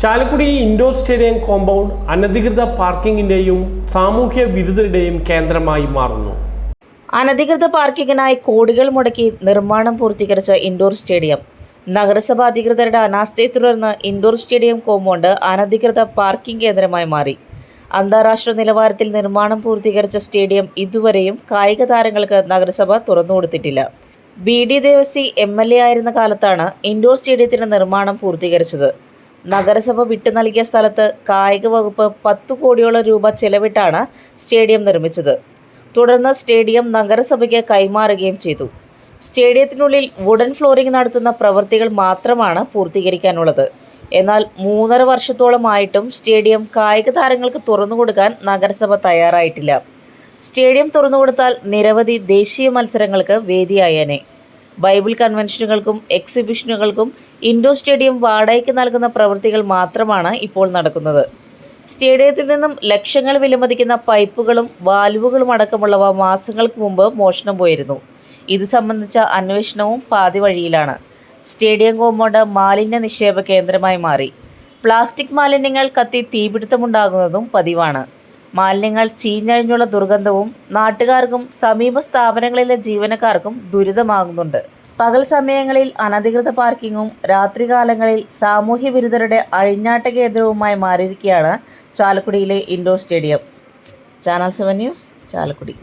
Chalakudy indoor stadium compound അനധികൃത പാർക്കിങ്ങിന്റെയും സാമൂഹ്യ വിരുദ്ധരുടെയും കേന്ദ്രമായി മാറുന്നു. അനധികൃത പാർക്കിങ്ങിനായി കോടികൾ മുടക്കി നിർമ്മാണം പൂർത്തീകരിച്ച ഇൻഡോർ സ്റ്റേഡിയം നഗരസഭ അധികൃതരുടെ അനാസ്ഥയെ തുടർന്ന് ഇൻഡോർ സ്റ്റേഡിയം കോമ്പൗണ്ട് അനധികൃത പാർക്കിംഗ് കേന്ദ്രമായി മാറി. അന്താരാഷ്ട്ര നിലവാരത്തിൽ നിർമ്മാണം പൂർത്തീകരിച്ച സ്റ്റേഡിയം ഇതുവരെയും കായിക താരങ്ങൾക്ക് നഗരസഭ തുറന്നുകൊടുത്തിട്ടില്ല. BD ദേവസി MLA ആയിരുന്ന കാലത്താണ് ഇൻഡോർ സ്റ്റേഡിയത്തിന്റെ നിർമ്മാണം പൂർത്തീകരിച്ചത്. നഗരസഭ വിട്ടു നൽകിയ സ്ഥലത്ത് കായിക വകുപ്പ് 10 കോടിയോളം രൂപ ചെലവിട്ടാണ് സ്റ്റേഡിയം നിർമ്മിച്ചത്. തുടർന്ന് സ്റ്റേഡിയം നഗരസഭയ്ക്ക് കൈമാറുകയും ചെയ്തു. സ്റ്റേഡിയത്തിനുള്ളിൽ വുഡൻ ഫ്ലോറിംഗ് നടത്തുന്ന പ്രവൃത്തികൾ മാത്രമാണ് പൂർത്തീകരിക്കാനുള്ളത്. എന്നാൽ 3.5 വർഷത്തോളമായിട്ടും സ്റ്റേഡിയം കായിക താരങ്ങൾക്ക് തുറന്നുകൊടുക്കാൻ നഗരസഭ തയ്യാറായിട്ടില്ല. സ്റ്റേഡിയം തുറന്നുകൊടുത്താൽ നിരവധി ദേശീയ മത്സരങ്ങൾക്ക് വേദിയായേനെ. ബൈബിൾ കൺവെൻഷനുകൾക്കും എക്സിബിഷനുകൾക്കും ഇൻഡോർ സ്റ്റേഡിയം വാടകയ്ക്ക് നൽകുന്ന പ്രവൃത്തികൾ മാത്രമാണ് ഇപ്പോൾ നടക്കുന്നത്. സ്റ്റേഡിയത്തിൽ നിന്നും ലക്ഷങ്ങൾ വിലമതിക്കുന്ന പൈപ്പുകളും വാൽവുകളും അടക്കമുള്ളവ മാസങ്ങൾക്ക് മുമ്പ് മോഷണം പോയിരുന്നു. ഇത് സംബന്ധിച്ച അന്വേഷണവും പാതി വഴിയിലാണ്. സ്റ്റേഡിയം കോമ്പൗണ്ട് മാലിന്യ നിക്ഷേപ കേന്ദ്രമായി മാറി. പ്ലാസ്റ്റിക് മാലിന്യങ്ങൾ കത്തി തീപിടുത്തമുണ്ടാകുന്നതും പതിവാണ്. മാലിന്യങ്ങൾ ചീഞ്ഞഴിഞ്ഞുള്ള ദുർഗന്ധവും നാട്ടുകാർക്കും സമീപ സ്ഥാപനങ്ങളിലെ ജീവനക്കാർക്കും ദുരിതമാകുന്നുണ്ട്. പകൽ സമയങ്ങളിൽ അനധികൃത പാർക്കിങ്ങും രാത്രികാലങ്ങളിൽ സാമൂഹ്യ വിരുദ്ധരുടെ അഴിഞ്ഞാട്ട കേന്ദ്രവുമായി മാറിയിരിക്കുകയാണ് ചാലക്കുടിയിലെ indoor stadium. Channel 7 news, Chalakudy.